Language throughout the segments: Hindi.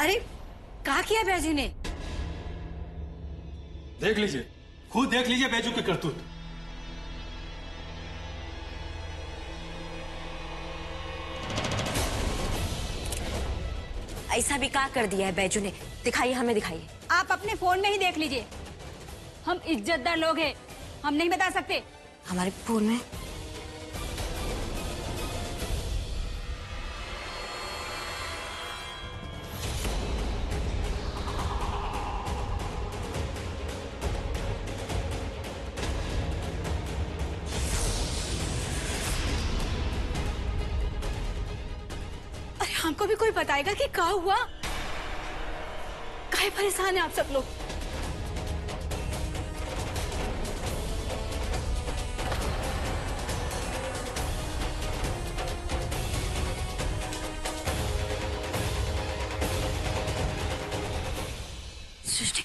अरे क्या किया बैजू ने? देख लीजिए, खुद देख लीजिए बैजू की करतूत। ऐसा भी क्या कर दिया है बैजू ने? दिखाइए, हमें दिखाइए। आप अपने फोन में ही देख लीजिए। हम इज्जतदार लोग हैं, हम नहीं बता सकते। हमारे फोन में? अरे हमको भी कोई बताएगा कि क्या हुआ? काहे परेशान है आप सब लोग? सृष्टि,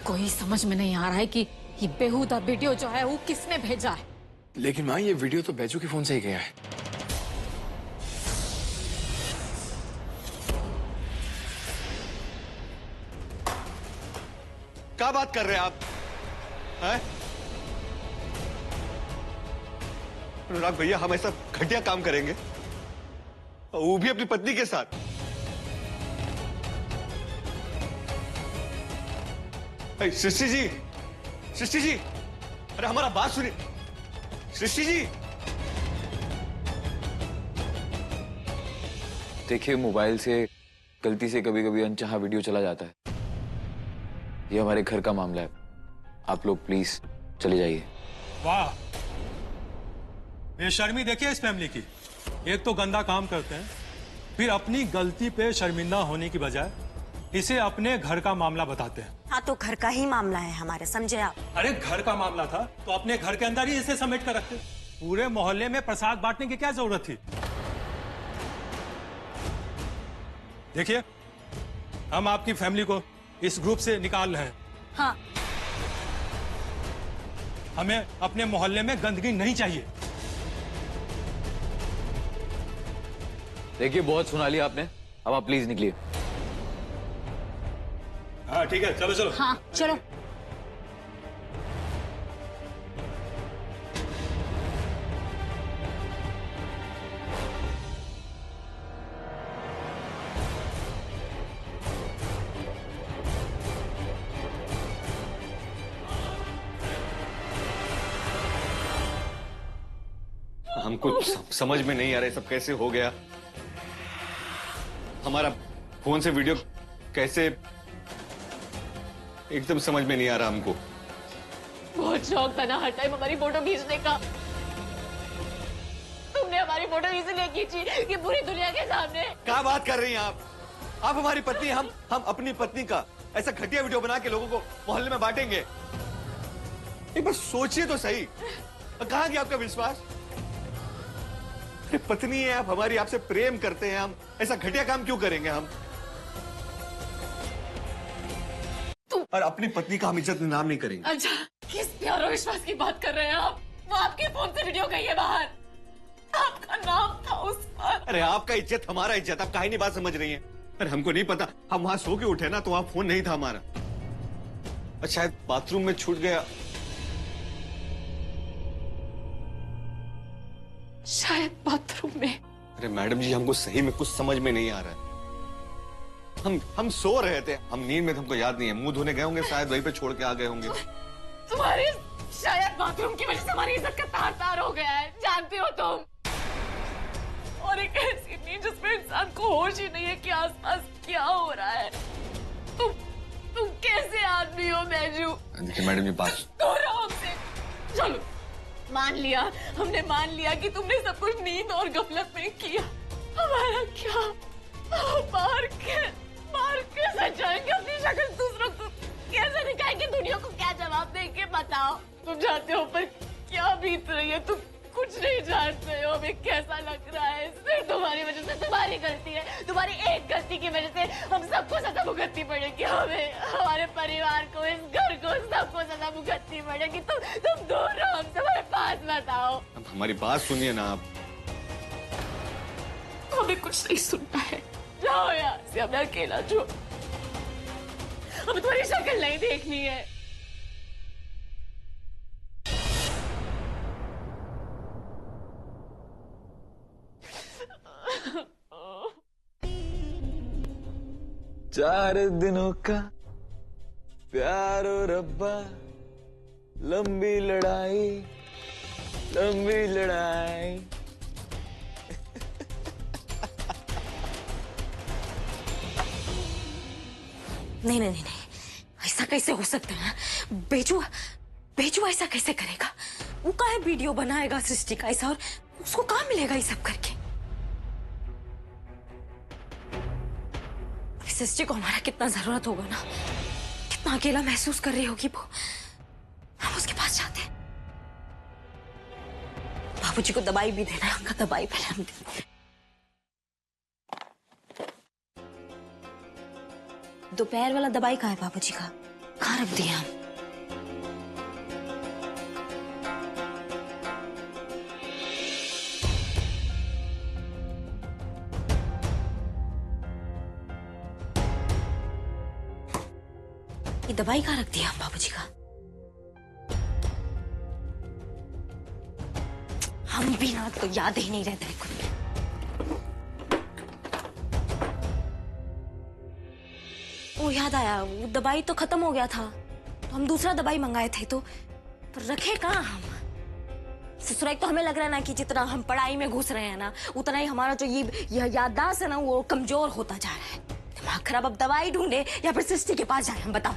कोई समझ में नहीं आ रहा है कि ये बेहुदा वीडियो जो है वो किसने भेजा है। लेकिन माँ, ये वीडियो तो बैजू के फोन से ही गया है। क्या बात कर रहे हैं आप? हैं? अनुराग भैया, हम ऐसा घटिया काम करेंगे, वो भी अपनी पत्नी के साथ? सृष्टि जी, सृष्टि जी, अरे हमारा बात सुनिए। सृष्टि जी, देखिए, मोबाइल से गलती से कभी कभी अनचाहा वीडियो चला जाता है। ये हमारे घर का मामला है, आप लोग प्लीज चले जाइए। वाह, बेशर्मी देखिए इस फैमिली की। एक तो गंदा काम करते हैं, फिर अपनी गलती पे शर्मिंदा होने की बजाय इसे अपने घर का मामला बताते हैं। हाँ तो घर का ही मामला है हमारे, समझे आप? अरे घर का मामला था तो अपने घर के अंदर ही इसे समेट कर रखते। पूरे मोहल्ले में प्रसाद बांटने की क्या जरूरत थी? देखिए, हम आपकी फैमिली को इस ग्रुप से निकाल रहे हैं। हाँ, हमें अपने मोहल्ले में गंदगी नहीं चाहिए। देखिए, बहुत सुना लिया आपने, अब आप प्लीज निकलिए। हाँ ठीक है, चलो चलो। हाँ चलो। हमको समझ में नहीं आ रहा है सब कैसे हो गया। हमारा फोन से वीडियो कैसे, एकदम समझ में नहीं आ रहा हमको। बहुत शौक था ना हर टाइम हमारी फोटो खींचने का। तुमने हमारी फोटो इसलिए खींची कि पूरी दुनिया के सामने। क्या बात कर रही हैं आप? आप हमारी पत्नी, हम अपनी पत्नी का ऐसा घटिया वीडियो बना के लोगों को मोहल्ले में बांटेंगे? एक बार सोचिए तो सही, कहाँ गया आपका विश्वास? अरे पत्नी है आप हमारी, आपसे प्रेम करते हैं हम, ऐसा घटिया काम क्यों करेंगे हम? और अपनी पत्नी का हम इज्जत नाम नहीं करेंगे। अच्छा, किस प्यार और विश्वास की बात कर रहे हैं आप? वो आपके फोन से वीडियो गई है बाहर, आपका नाम था उस पर। अरे आपका इज्जत हमारा इज्जत, आप काहे नहीं बात समझ रही हैं? अरे हमको नहीं पता, हम वहां सो के उठे ना तो वहां फोन नहीं था हमारा। अच्छा, शायद बाथरूम में छूट गया। शायद बाथरूम में। अरे मैडम जी, हमको सही में कुछ समझ में नहीं आ रहा है। हम सो रहे थे, हम नींद में, हमको याद नहीं है, मुंह धोने गए होंगे, शायद वहीं पे छोड़ के आ गए होंगे। तुम्हारी शायद बाथरूम की वजह से हमारी इज्जत का तार तार हो गया है, जानते हो तुम। और एक ऐसी नींद जिसमें इंसान को होश ही नहीं है कि आसपास क्या हो रहा है। तुम कैसे आदमी हो बैजू? देखिए मैडम जी, बात दूर रहो हमसे। चलो, मान लिया, हमने मान लिया कि तुमने सब कुछ नींद और गफलत में किया। हमारा क्या? मार के सजाएंगे अपनी शक्ल दूसरों को कैसे दिखाएंगे? दुनिया को क्या जवाब देंगे बताओ? तुम जानते हो पर क्या बीत रही है? तुम कुछ नहीं जानते हो हमें कैसा लग रहा है। सिर्फ तुम्हारी वजह से, तुम्हारी गलती है, तुम्हारी एक गलती की वजह से हम सबको सजा भुगतनी पड़ेगी। हमें, हमारे परिवार को, इस घर को सबको सजा भुगतनी पड़ेगी। तुम दूर रहो हमसे, हमारे पास मत आओ। अब हमारी बात सुनिए ना आप। हमें कुछ नहीं सुनना है, जाओ यहाँ से, हमें अकेला छोड़। हमें तुम्हारी शक्ल नहीं देखनी है। चार दिनों का प्यार ओ रब्बा, लंबी लड़ाई, लंबी लड़ाई। नहीं नहीं नहीं नहीं, ऐसा कैसे हो सकता है? बेजू बेजू ऐसा कैसे करेगा? वो काहे वीडियो बनाएगा सृष्टि का ऐसा, और उसको कहाँ मिलेगा ये सब करके? सृष्टि को हमारा कितना जरूरत होगा ना, कितना अकेला महसूस कर रही होगी वो। हम उसके पास जाते हैं। बाबूजी को दवाई भी देना है, उनका दवाई पहले हम देंगे। दोपहर वाला दवाई कहाँ है बाबूजी का? कहाँ रख दिया हम? ये दवाई कहाँ रख दिया हम बाबूजी का? हम भी ना तो याद ही नहीं रहता है कुछ। वो याद आया, वो दवाई तो खत्म हो गया था, तो हम दूसरा दवाई मंगाए थे, तो रखे कहाँ हम? ससुराल तो हमें लग रहा है ना कि जितना हम पढ़ाई में घुस रहे हैं ना, उतना ही हमारा जो ये याददाश्त है ना, वो कमजोर होता जा रहा है। दिमाग खराब। अब दवाई ढूंढे या फिर सृष्टि के पास जाए, हम बताओ।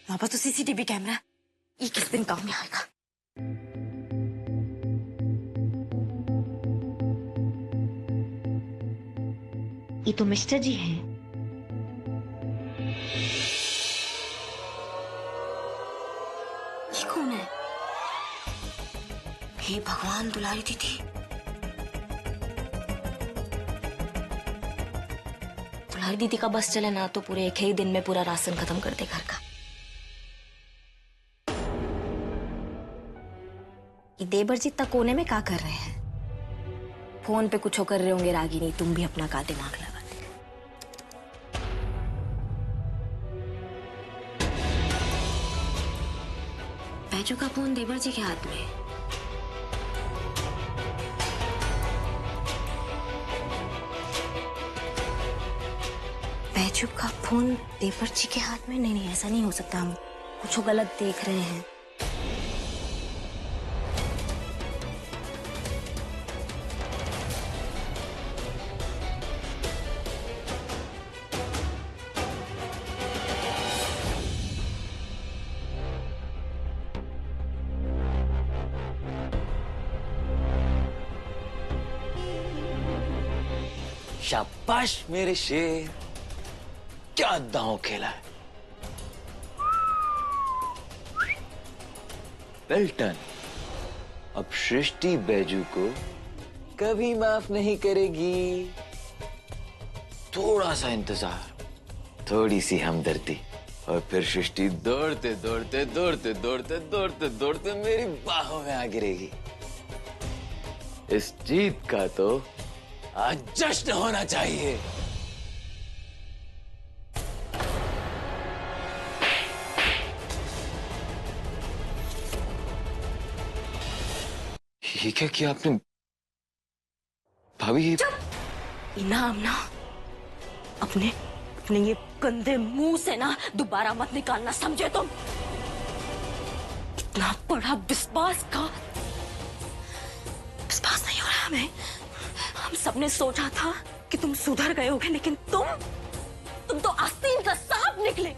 वहां पर तो सीसीटीवी कैमरा, ये किस दिन काम में आएगा? ये तो मिस्टर जी हैं। ये कौन है? हे भगवान, दुलारी दीदी। दुलारी दीदी का बस चले ना तो पूरे एक ही दिन में पूरा राशन खत्म कर दे घर का। ये देवर जी तक कोने में क्या कर रहे हैं? फोन पे कुछ कर रहे होंगे। रागिनी, तुम भी अपना का दिमाग लगाते। बैजू का फोन देवर जी के हाथ में। बैजू का फोन देवर जी के हाथ में? नहीं नहीं, ऐसा नहीं हो सकता, हम कुछ गलत देख रहे हैं। शाबाश मेरे शेर, क्या दांव खेला है। Well done. अब सृष्टि बैजू को कभी माफ नहीं करेगी। थोड़ा सा इंतजार, थोड़ी सी हमदर्दी, और फिर सृष्टि दौड़ते दौड़ते दौड़ते दौड़ते दौड़ते दौड़ते मेरी बाहों में आ गिरेगी। इस जीत का तो आज जश्न होना चाहिए। ये क्या किया आपने भाभी? इनाम ना, अपने अपने ये गंदे मुंह से ना दोबारा मत निकालना, समझे तुम? इतना बड़ा विश्वास नहीं हो रहा हमें। हम सबने सोचा था कि तुम सुधर गए होगे, लेकिन तुम तो आस्तीन का सांप निकले।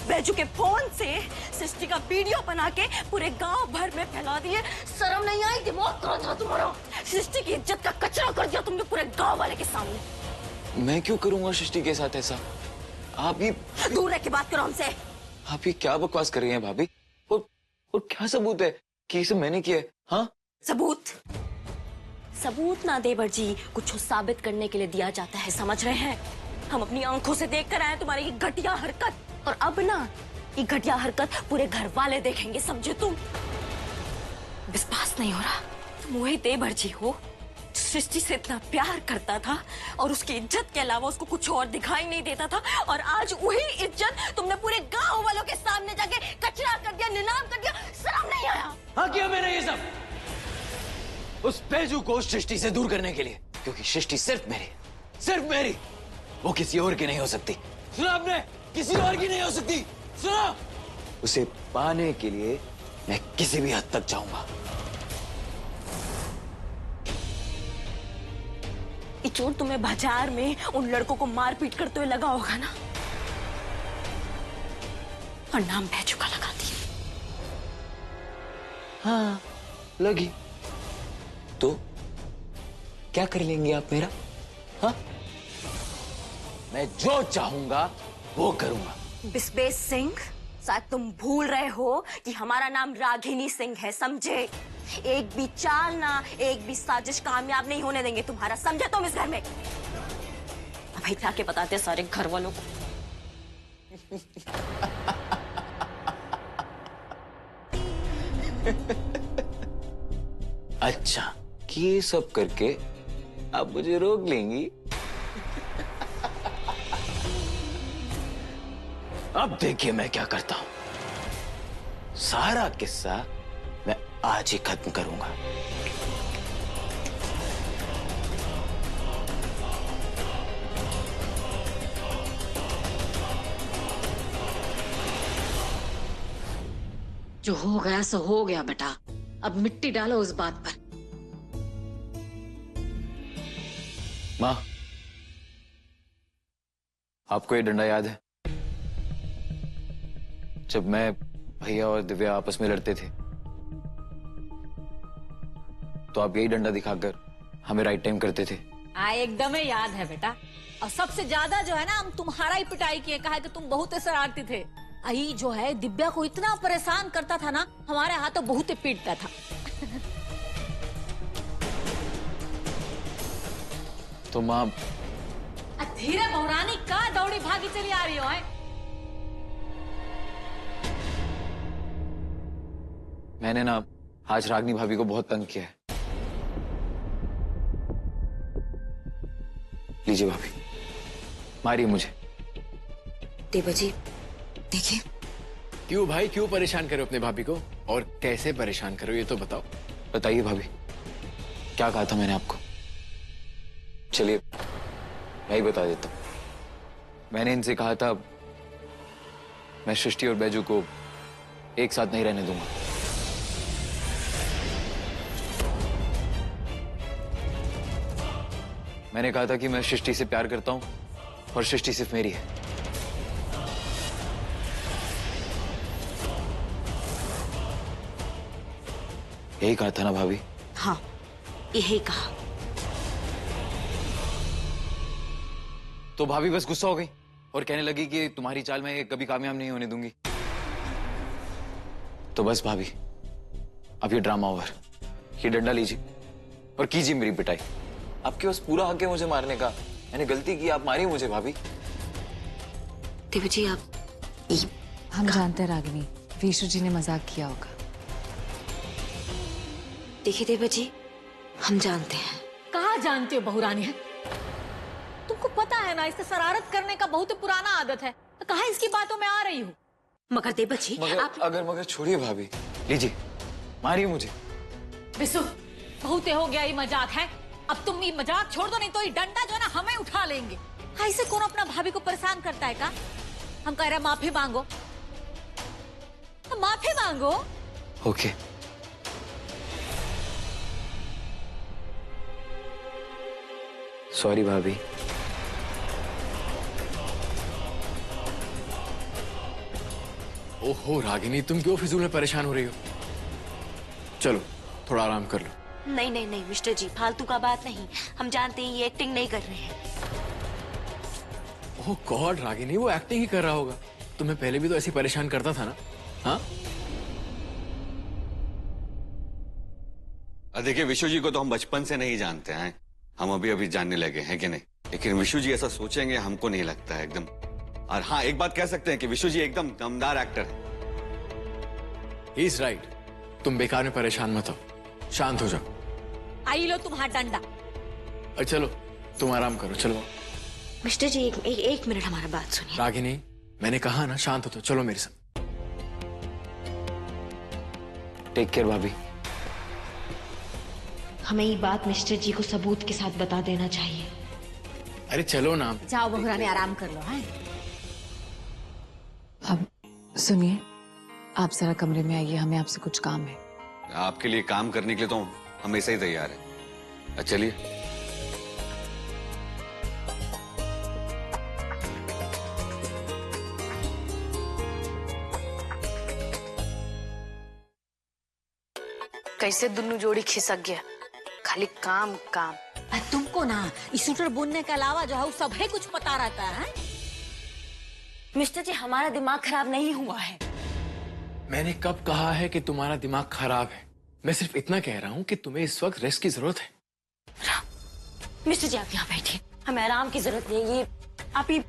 बैजू के फोन से सृष्टि का वीडियो बना के पूरे गांव भर में फैला दिए। शर्म नहीं आई? दिमाग कहाँ था तुम्हारा? सृष्टि की इज्जत का कचरा कर दिया तुमने पूरे गांव वाले के सामने। मैं क्यों करूंगा सृष्टि के साथ ऐसा? आप ये दूर रह के बात करो हमसे। आप ये क्या बकवास कर रही हैं भाभी? और क्या सबूत है कि ये सब मैंने किया है? हाँ, सबूत ना देवर जी, कुछ साबित करने के लिए दिया जाता है, समझ रहे हैं? हम अपनी आंखों से देख कर आए तुम्हारी ये घटिया हरकत, और अब ना ये घटिया हरकत पूरे घर वाले देखेंगे, समझे तुम? विश्वास नहीं हो रहा, तुम वही देवर जी हो सृष्टि से इतना प्यार करता था और उसकी इज्जत के अलावा उसको कुछ और दिखाई नहीं देता था, और आज वही इज्जत तुमने पूरे गांव वालों के सामने जाके कचरा कर दिया, नीलाम कर दिया। शर्म नहीं आया? हाँ किया मैंने ये सब उस बैजू को सृष्टि से दूर करने के लिए, क्योंकि सृष्टि सिर्फ मेरी, वो किसी और की नहीं हो सकती। सुना आपने? किसी और की नहीं हो सकती। सुना? उसे पाने के लिए मैं किसी भी हद तक जाऊंगा। ये चोट तुम्हें बाजार में उन लड़कों को मारपीट करते हुए लगा होगा ना, और नाम बैजू का लगा दिया। हाँ लगी तो क्या कर लेंगे आप मेरा? हाँ, मैं जो चाहूंगा वो करूंगा। बिस्बेश सिंह, शायद तुम भूल रहे हो कि हमारा नाम रागिनी सिंह है, समझे? एक भी चाल ना, एक भी साजिश कामयाब नहीं होने देंगे तुम्हारा, समझे तुम इस घर में? भाई जाके बताते सारे घर वालों को। अच्छा, ये सब करके आप मुझे रोक लेंगी? अब देखिए मैं क्या करता हूं। सारा किस्सा मैं आज ही खत्म करूंगा। जो हो गया सो हो गया बेटा, अब मिट्टी डालो उस बात पर। माँ, आपको ये डंडा याद है? जब मैं, भैया और दिव्या आपस में लड़ते थे तो आप यही डंडा दिखाकर हमें राइट टाइम करते थे। एकदम ही याद है बेटा। और सबसे ज्यादा जो है ना, हम तुम्हारा ही पिटाई किए, कहा कि तुम बहुत शरारती थे। आई जो है दिव्या को इतना परेशान करता था ना, हमारे हाथों बहुत ही पीटता था। तो माँ, धीरे बहुरानी का दौड़ी भागी चली आ रही हो है? मैंने ना आज रागनी भाभी को बहुत तंग किया है। लीजिए भाभी, मारिए मुझे। देवा जी देखिए। क्यों भाई, क्यों परेशान करो अपने भाभी को, और कैसे परेशान करो ये तो बताओ। बताइए भाभी, क्या कहा था मैंने आपको? चलिए मैं ही बता देता हूं। मैंने इनसे कहा था मैं सृष्टि और बैजू को एक साथ नहीं रहने दूंगा। मैंने कहा था कि मैं सृष्टि से प्यार करता हूं और सृष्टि सिर्फ मेरी है। यही कहा था ना भाभी? हाँ, यही कहा। तो भाभी बस गुस्सा हो गई और कहने लगी कि तुम्हारी चाल मैं कभी कामयाब नहीं होने दूंगी। तो बस भाभी, अब ये ड्रामा ओवर। ये डंडा लीजिए और कीजिए मेरी पिटाई। आपके पास पूरा हक है मुझे मारने का। मैंने गलती की, आप मारिए मुझे भाभी। देवा जी आप हम जानते हैं रागिनी, विशु जी ने मजाक किया होगा। देखिए देवा जी, हम जानते हैं। कहाँ जानते हो बहुरानी है? तुमको पता है ना, इससे शरारत करने का बहुत ही पुराना आदत है, तो कहाँ इसकी बातों में आ रही हो? मगर देवा जी आप मगर छोड़िए भाभी, लीजिए मारिए मुझे। विशु, बहुत हो गया ये मजाक है। अब तुम ये मजाक छोड़ दो, नहीं तो ये डंडा जो है ना हमें उठा लेंगे। ऐसे कौन अपना भाभी को परेशान करता है का? हम कह रहे हैं माफी मांगो, तो माफी मांगो। ओके। सॉरी भाभी। ओहो रागिनी, तुम क्यों फिजूल में परेशान हो रही हो? चलो थोड़ा आराम कर लो। नहीं नहीं नहीं मिस्टर जी, फालतू का बात नहीं। हम जानते हैं ये एक्टिंग नहीं कर रहे हैं। ओह गॉड रागिनी, वो एक्टिंग ही कर रहा होगा। तुम्हें पहले भी तो ऐसे परेशान करता था ना? हाँ देखिए, विशु जी को तो हम बचपन से नहीं जानते हैं, हम अभी अभी जानने लगे हैं कि नहीं, लेकिन विशु जी ऐसा सोचेंगे हमको नहीं लगता है एकदम। और हाँ, एक बात कह सकते हैं कि विशु जी एकदम दमदार एक्टर है। He is right. तुम बेकार में परेशान मत हो, शांत हो जाओ। आई लो तुम्हारा डंडा। और चलो तुम आराम करो, चलो। मिस्टर जी एक मिनट हमारा बात सुनिए। रागिनी, मैंने कहा ना शांत हो तो चलो मेरे साथ। टेक केयर भाभी। हमें ये बात मिस्टर जी को सबूत के साथ बता देना चाहिए। अरे चलो ना। जाओ बहुरानी, आराम कर लो। हैं? अब सुनिए, आप जरा कमरे में आइए, हमें आपसे कुछ काम है। आपके लिए काम करने के लिए तो हमेशा ही तैयार है। चलिए। कैसे दुनू जोड़ी खिसक गया, खाली काम काम। तुमको ना इस स्वेटर बुनने के अलावा जो है सब है कुछ पता रहता है। मिस्टर जी, हमारा दिमाग खराब नहीं हुआ है। मैंने कब कहा है कि तुम्हारा दिमाग खराब है? मैं सिर्फ इतना कह रहा हूँ कि तुम्हें इस वक्त रेस्ट की जरूरत है। मिस्टर जी, आप यहाँ बैठिए, हमें आराम की जरूरत नहीं है। ये आप ये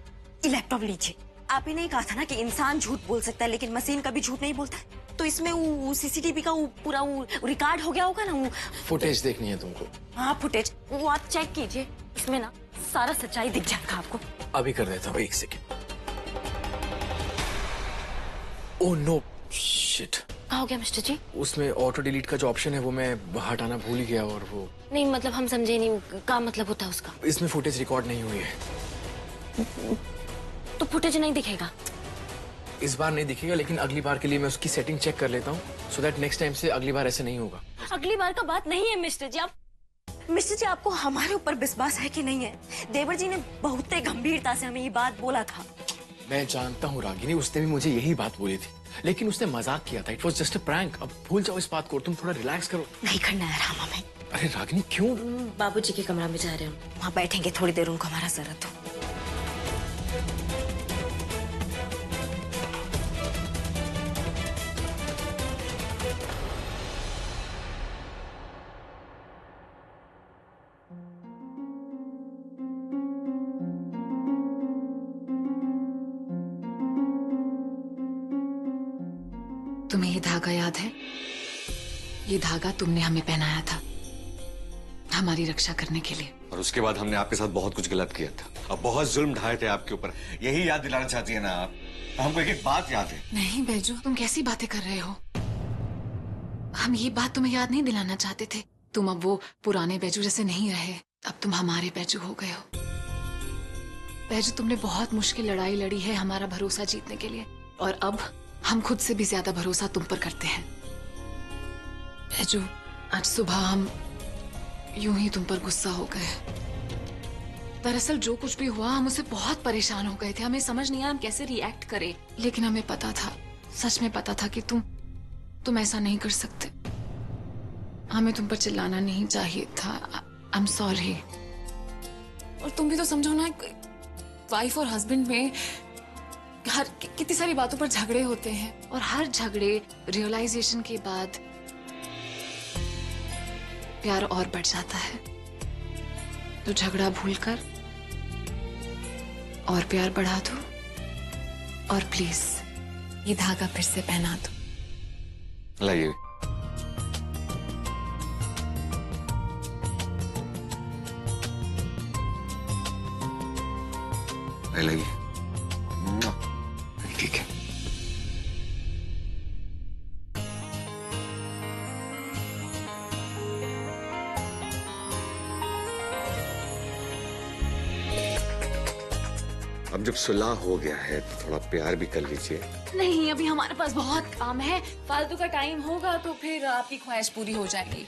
लैपटॉप लीजिए। आप ही नहीं कहा था ना कि इंसान झूठ बोल सकता है लेकिन मशीन कभी झूठ नहीं बोलता, तो इसमें वो सीसीटीवी का वो पूरा वो रिकॉर्ड हो गया होगा ना। वो फुटेज देखनी है तुमको? हाँ, फुटेज वो आप चेक कीजिए, इसमें ना सारा सच्चाई दिख जाएगा आपको। अभी कर देता हूँ, एक सेकेंड। Oh no shit. क्या हो गया मिस्टर जी? उसमें ऑटो डिलीट का जो ऑप्शन है वो मैं हटाना भूल गया, और वो नहीं मतलब हम समझे नहीं, क्या मतलब होता है उसका? इसमें फुटेज रिकॉर्ड नहीं हुई है। तो फुटेज नहीं दिखेगा? इस बार नहीं दिखेगा, लेकिन अगली बार के लिए मैं उसकी सेटिंग चेक कर लेता हूँ, सो दैट नेक्स्ट टाइम से अगली बार ऐसे नहीं होगा। अगली बार का बात नहीं है मिस्टर जी। मिस्टर जी, आपको हमारे ऊपर विश्वास है कि नहीं है? देवर जी ने बहुत गंभीरता से हमें ये बात बोला था। मैं जानता हूँ रागिनी, उसने भी मुझे यही बात बोली थी, लेकिन उसने मजाक किया था। It was just a prank. अब भूल जाओ इस बात को, तुम थोड़ा रिलैक्स करो। नहीं करना है आराम हमें। अरे रागिनी क्यों? बाबूजी के कमरा में जा रहे हैं, वहाँ बैठेंगे थोड़ी देर, उनको हमारा जरूरत हो। तुम्हें ये धागा याद है? ये धागा तुमने हमें पहनाया था हमारी रक्षा करने के लिए, और उसके बाद हमने आपके साथ बहुत कुछ गलत किया था, अब बहुत जुल्म ढाए थे आपके ऊपर। यही याद दिलाना चाहती है ना आप? हमको एक एक बात याद है। नहीं बैजू, तुम कैसी बातें कर रहे हो? हम ये बात तुम्हें याद नहीं दिलाना चाहते थे। तुम अब वो पुराने बैजू जैसे नहीं रहे, अब तुम हमारे बैजू हो गए हो। बैजू, तुमने बहुत मुश्किल लड़ाई लड़ी है हमारा भरोसा जीतने के लिए, और अब हम खुद से भी ज्यादा भरोसा तुम पर करते हैं। बैजू, आज सुबह हम यूं ही तुम पर गुस्सा हो गए। दरअसल जो कुछ भी हुआ, हम उससे बहुत परेशान हो गए थे। हमें समझ नहीं आया हम कैसे रिएक्ट करें, लेकिन हमें पता था, सच में पता था कि तुम ऐसा नहीं कर सकते। हमें तुम पर चिल्लाना नहीं चाहिए था। I am sorry. और तुम भी तो समझो ना, वाइफ और हस्बैंड में कितनी सारी बातों पर झगड़े होते हैं, और हर झगड़े रियलाइजेशन के बाद प्यार और बढ़ जाता है। तो झगड़ा भूलकर और प्यार बढ़ा दो, और प्लीज ये धागा फिर से पहना दो। लाइए। लाइए। ठीक है। अब जब सुलह हो गया है तो थोड़ा प्यार भी कर लीजिए। नहीं, अभी हमारे पास बहुत काम है। फालतू का टाइम होगा तो फिर आपकी ख्वाहिश पूरी हो जाएगी।